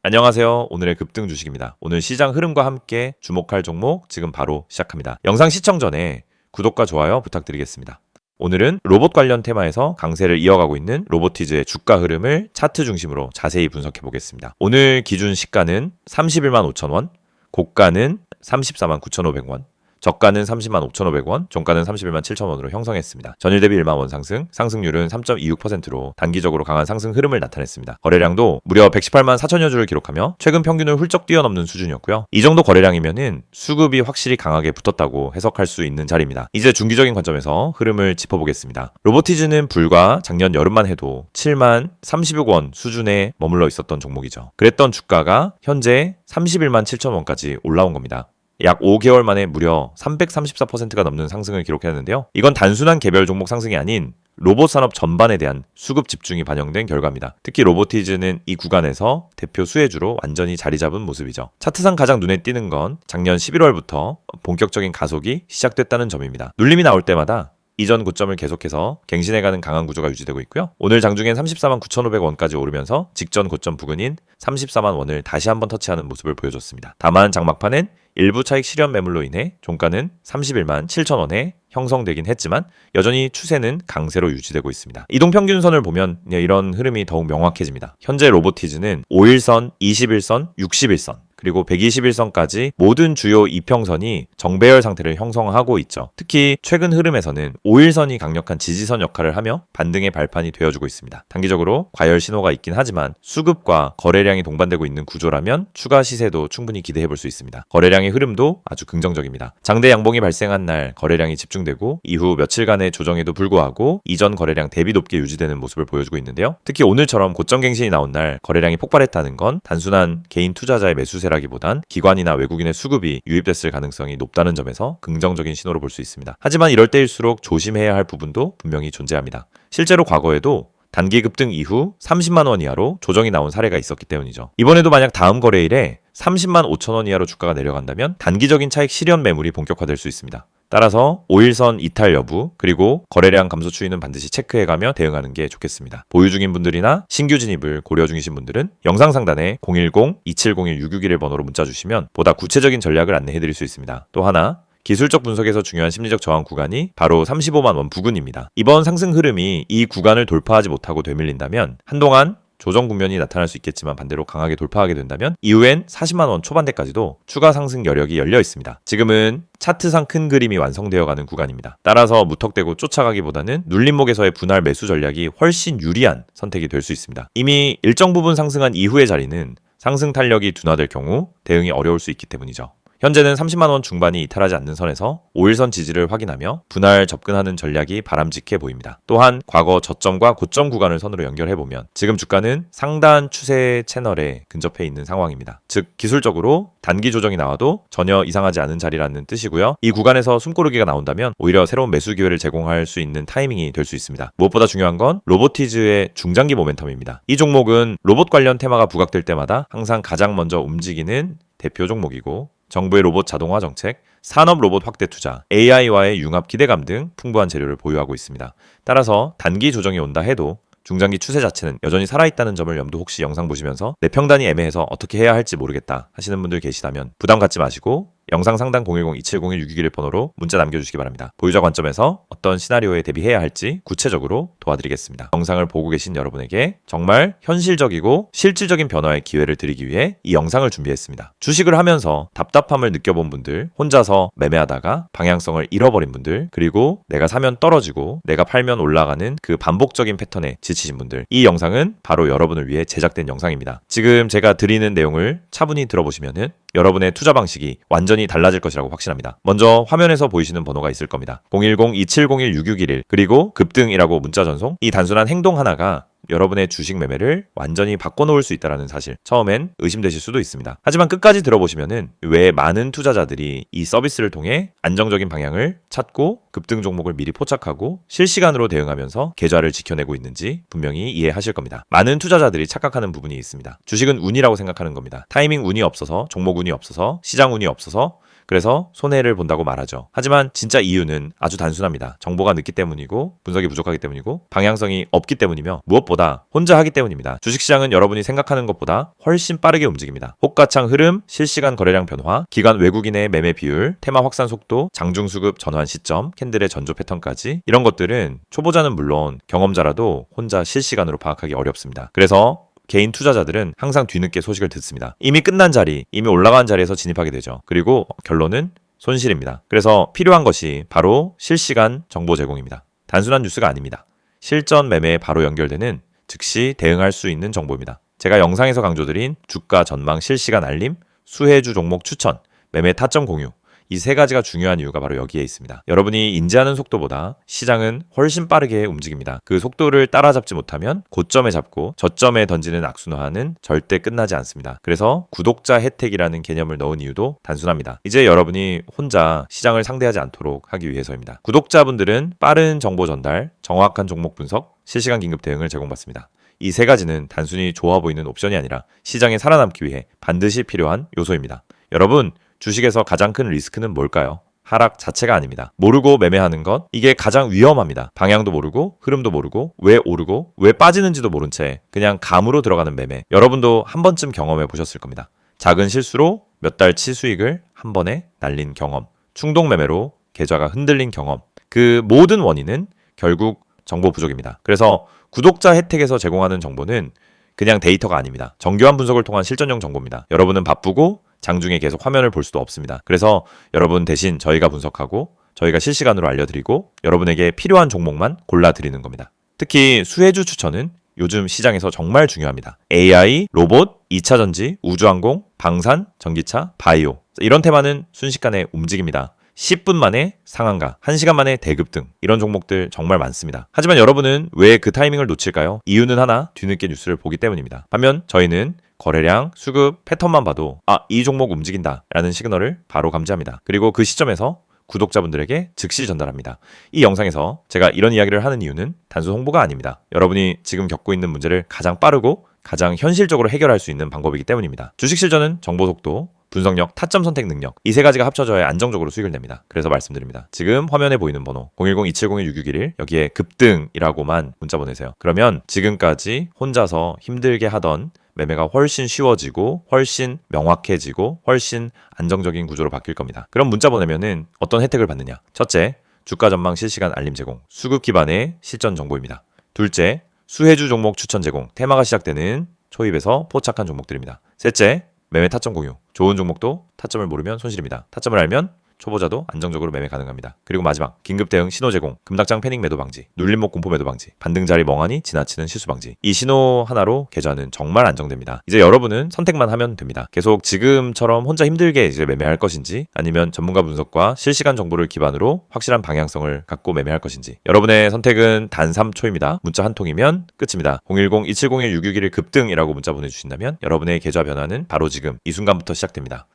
안녕하세요. 오늘의 급등 주식입니다. 오늘 시장 흐름과 함께 주목할 종목 지금 바로 시작합니다. 영상 시청 전에 구독과 좋아요 부탁드리겠습니다. 오늘은 로봇 관련 테마에서 강세를 이어가고 있는 로보티즈의 주가 흐름을 차트 중심으로 자세히 분석해 보겠습니다. 오늘 기준 시가는 31만 5천원, 고가는 34만 9,500원, 저가는 30만 5,500원, 종가는 31만 7천원으로 형성했습니다. 전일 대비 1만 원 상승, 상승률은 3.26%로 단기적으로 강한 상승 흐름을 나타냈습니다. 거래량도 무려 118만 4천여 주를 기록하며 최근 평균을 훌쩍 뛰어넘는 수준이었고요. 이 정도 거래량이면은 수급이 확실히 강하게 붙었다고 해석할 수 있는 자리입니다. 이제 중기적인 관점에서 흐름을 짚어보겠습니다. 로보티즈는 불과 작년 여름만 해도 7만 30억 원 수준에 머물러 있었던 종목이죠. 그랬던 주가가 현재 31만 7천원까지 올라온 겁니다. 약 5개월 만에 무려 334%가 넘는 상승을 기록했는데요. 이건 단순한 개별 종목 상승이 아닌 로봇 산업 전반에 대한 수급 집중이 반영된 결과입니다. 특히 로보티즈는 이 구간에서 대표 수혜주로 완전히 자리 잡은 모습이죠. 차트상 가장 눈에 띄는 건 작년 11월부터 본격적인 가속이 시작됐다는 점입니다. 눌림이 나올 때마다 이전 고점을 계속해서 갱신해가는 강한 구조가 유지되고 있고요. 오늘 장중엔 34만 9,500원까지 오르면서 직전 고점 부근인 34만 원을 다시 한번 터치하는 모습을 보여줬습니다. 다만 장막판엔 일부 차익 실현 매물로 인해 종가는 31만 7천원에 형성되긴 했지만 여전히 추세는 강세로 유지되고 있습니다. 이동평균선을 보면 이런 흐름이 더욱 명확해집니다. 현재 로보티즈는 5일선, 21선, 61선 그리고 121선까지 모든 주요 이평선이 정배열 상태를 형성하고 있죠. 특히 최근 흐름에서는 5일선이 강력한 지지선 역할을 하며 반등의 발판이 되어주고 있습니다. 단기적으로 과열 신호가 있긴 하지만 수급과 거래량이 동반되고 있는 구조라면 추가 시세도 충분히 기대해 볼 수 있습니다. 거래량의 흐름도 아주 긍정적입니다. 장대 양봉이 발생한 날 거래량이 집중되고 이후 며칠간의 조정에도 불구하고 이전 거래량 대비 높게 유지되는 모습을 보여주고 있는데요. 특히 오늘처럼 고점 갱신이 나온 날 거래량이 폭발했다는 건 단순한 개인 투자자의 매수세라기보단 기관이나 외국인의 수급이 유입됐을 가능성이 높다는 점에서 긍정적인 신호로 볼 수 있습니다. 하지만 이럴 때일수록 조심해야 할 부분도 분명히 존재합니다. 실제로 과거에도 단기 급등 이후 30만 원 이하로 조정이 나온 사례가 있었기 때문이죠. 이번에도 만약 다음 거래일에 30만 5천 원 이하로 주가가 내려간다면 단기적인 차익 실현 매물이 본격화될 수 있습니다. 따라서 5일선 이탈 여부 그리고 거래량 감소 추이는 반드시 체크해가며 대응하는 게 좋겠습니다. 보유 중인 분들이나 신규 진입을 고려 중이신 분들은 영상 상단에 010-2701-661 번호로 문자 주시면 보다 구체적인 전략을 안내해드릴 수 있습니다. 또 하나 기술적 분석에서 중요한 심리적 저항 구간이 바로 35만 원 부근입니다. 이번 상승 흐름이 이 구간을 돌파하지 못하고 되밀린다면 한동안 조정 국면이 나타날 수 있겠지만 반대로 강하게 돌파하게 된다면 이후엔 40만 원 초반대까지도 추가 상승 여력이 열려 있습니다. 지금은 차트상 큰 그림이 완성되어가는 구간입니다. 따라서 무턱대고 쫓아가기보다는 눌림목에서의 분할 매수 전략이 훨씬 유리한 선택이 될 수 있습니다. 이미 일정 부분 상승한 이후의 자리는 상승 탄력이 둔화될 경우 대응이 어려울 수 있기 때문이죠. 현재는 30만 원 중반이 이탈하지 않는 선에서 5일선 지지를 확인하며 분할 접근하는 전략이 바람직해 보입니다. 또한 과거 저점과 고점 구간을 선으로 연결해보면 지금 주가는 상단 추세 채널에 근접해 있는 상황입니다. 즉 기술적으로 단기 조정이 나와도 전혀 이상하지 않은 자리라는 뜻이고요. 이 구간에서 숨고르기가 나온다면 오히려 새로운 매수 기회를 제공할 수 있는 타이밍이 될 수 있습니다. 무엇보다 중요한 건 로보티즈의 중장기 모멘텀입니다. 이 종목은 로봇 관련 테마가 부각될 때마다 항상 가장 먼저 움직이는 대표 종목이고 정부의 로봇 자동화 정책, 산업 로봇 확대 투자, AI와의 융합 기대감 등 풍부한 재료를 보유하고 있습니다. 따라서 단기 조정이 온다 해도 중장기 추세 자체는 여전히 살아있다는 점을 염두 혹시 영상 보시면서 내 평단이 애매해서 어떻게 해야 할지 모르겠다 하시는 분들 계시다면 부담 갖지 마시고 영상 상단 010-2701-661 번호로 문자 남겨주시기 바랍니다. 보유자 관점에서 어떤 시나리오에 대비해야 할지 구체적으로 도와드리겠습니다. 영상을 보고 계신 여러분에게 정말 현실적이고 실질적인 변화의 기회를 드리기 위해 이 영상을 준비했습니다. 주식을 하면서 답답함을 느껴본 분들, 혼자서 매매하다가 방향성을 잃어버린 분들, 그리고 내가 사면 떨어지고 내가 팔면 올라가는 그 반복적인 패턴에 지치신 분들, 이 영상은 바로 여러분을 위해 제작된 영상입니다. 지금 제가 드리는 내용을 차분히 들어보시면은 여러분의 투자 방식이 완전히 달라질 것이라고 확신합니다. 먼저 화면에서 보이시는 번호가 있을 겁니다. 010-2701-6611 그리고 급등이라고 문자 전송. 이 단순한 행동 하나가 여러분의 주식 매매를 완전히 바꿔놓을 수 있다는 사실 처음엔 의심되실 수도 있습니다. 하지만 끝까지 들어보시면은 왜 많은 투자자들이 이 서비스를 통해 안정적인 방향을 찾고 급등 종목을 미리 포착하고 실시간으로 대응하면서 계좌를 지켜내고 있는지 분명히 이해하실 겁니다. 많은 투자자들이 착각하는 부분이 있습니다. 주식은 운이라고 생각하는 겁니다. 타이밍 운이 없어서, 종목 운이 없어서, 시장 운이 없어서 그래서 손해를 본다고 말하죠. 하지만 진짜 이유는 아주 단순합니다. 정보가 늦기 때문이고 분석이 부족하기 때문이고 방향성이 없기 때문이며 무엇보다 혼자 하기 때문입니다. 주식시장은 여러분이 생각하는 것보다 훨씬 빠르게 움직입니다. 호가창 흐름, 실시간 거래량 변화, 기관 외국인의 매매 비율, 테마 확산 속도, 장중 수급 전환 시점, 캔들의 전조 패턴까지 이런 것들은 초보자는 물론 경험자라도 혼자 실시간으로 파악하기 어렵습니다. 그래서 개인 투자자들은 항상 뒤늦게 소식을 듣습니다. 이미 끝난 자리, 이미 올라간 자리에서 진입하게 되죠. 그리고 결론은 손실입니다. 그래서 필요한 것이 바로 실시간 정보 제공입니다. 단순한 뉴스가 아닙니다. 실전 매매에 바로 연결되는 즉시 대응할 수 있는 정보입니다. 제가 영상에서 강조드린 주가 전망 실시간 알림, 수혜주 종목 추천, 매매 타점 공유, 이 세 가지가 중요한 이유가 바로 여기에 있습니다. 여러분이 인지하는 속도보다 시장은 훨씬 빠르게 움직입니다. 그 속도를 따라잡지 못하면 고점에 잡고 저점에 던지는 악순환은 절대 끝나지 않습니다. 그래서 구독자 혜택이라는 개념을 넣은 이유도 단순합니다. 이제 여러분이 혼자 시장을 상대하지 않도록 하기 위해서입니다. 구독자분들은 빠른 정보 전달, 정확한 종목 분석, 실시간 긴급 대응을 제공받습니다. 이 세 가지는 단순히 좋아 보이는 옵션이 아니라 시장에 살아남기 위해 반드시 필요한 요소입니다. 여러분, 주식에서 가장 큰 리스크는 뭘까요? 하락 자체가 아닙니다. 모르고 매매하는 것, 이게 가장 위험합니다. 방향도 모르고 흐름도 모르고 왜 오르고 왜 빠지는지도 모른 채 그냥 감으로 들어가는 매매. 여러분도 한 번쯤 경험해 보셨을 겁니다. 작은 실수로 몇 달치 수익을 한 번에 날린 경험, 충동 매매로 계좌가 흔들린 경험. 그 모든 원인은 결국 정보 부족입니다. 그래서 구독자 혜택에서 제공하는 정보는 그냥 데이터가 아닙니다. 정교한 분석을 통한 실전형 정보입니다. 여러분은 바쁘고 장중에 계속 화면을 볼 수도 없습니다. 그래서 여러분 대신 저희가 분석하고 저희가 실시간으로 알려드리고 여러분에게 필요한 종목만 골라드리는 겁니다. 특히 수혜주 추천은 요즘 시장에서 정말 중요합니다. AI, 로봇, 2차전지, 우주항공, 방산, 전기차, 바이오 이런 테마는 순식간에 움직입니다. 10분 만에 상한가, 1시간 만에 대급등 이런 종목들 정말 많습니다. 하지만 여러분은 왜 그 타이밍을 놓칠까요? 이유는 하나, 뒤늦게 뉴스를 보기 때문입니다. 반면 저희는 거래량, 수급, 패턴만 봐도 이 종목 움직인다 라는 시그널을 바로 감지합니다. 그리고 그 시점에서 구독자분들에게 즉시 전달합니다. 이 영상에서 제가 이런 이야기를 하는 이유는 단순 홍보가 아닙니다. 여러분이 지금 겪고 있는 문제를 가장 빠르고 가장 현실적으로 해결할 수 있는 방법이기 때문입니다. 주식 실전은 정보 속도, 분석력, 타점 선택 능력 이 세 가지가 합쳐져야 안정적으로 수익을 냅니다. 그래서 말씀드립니다. 지금 화면에 보이는 번호 010-2701-6611 여기에 급등이라고만 문자 보내세요. 그러면 지금까지 혼자서 힘들게 하던 매매가 훨씬 쉬워지고 훨씬 명확해지고 훨씬 안정적인 구조로 바뀔 겁니다. 그럼 문자 보내면은 어떤 혜택을 받느냐? 첫째, 주가 전망 실시간 알림 제공, 수급 기반의 실전 정보입니다. 둘째, 수혜주 종목 추천 제공, 테마가 시작되는 초입에서 포착한 종목들입니다. 셋째, 매매 타점 공유, 좋은 종목도 타점을 모르면 손실입니다. 타점을 알면 초보자도 안정적으로 매매 가능합니다. 그리고 마지막, 긴급 대응 신호 제공, 금닥장 패닉 매도 방지, 눌림목 공포 매도 방지, 반등 자리 멍하니 지나치는 실수 방지. 이 신호 하나로 계좌는 정말 안정됩니다. 이제 여러분은 선택만 하면 됩니다. 계속 지금처럼 혼자 힘들게 이제 매매할 것인지 아니면 전문가 분석과 실시간 정보를 기반으로 확실한 방향성을 갖고 매매할 것인지 여러분의 선택은 단 3초입니다. 문자 한 통이면 끝입니다. 010-2701-661 급등이라고 문자 보내주신다면 여러분의 계좌 변화는 바로 지금 이 순간부터 시작됩니다.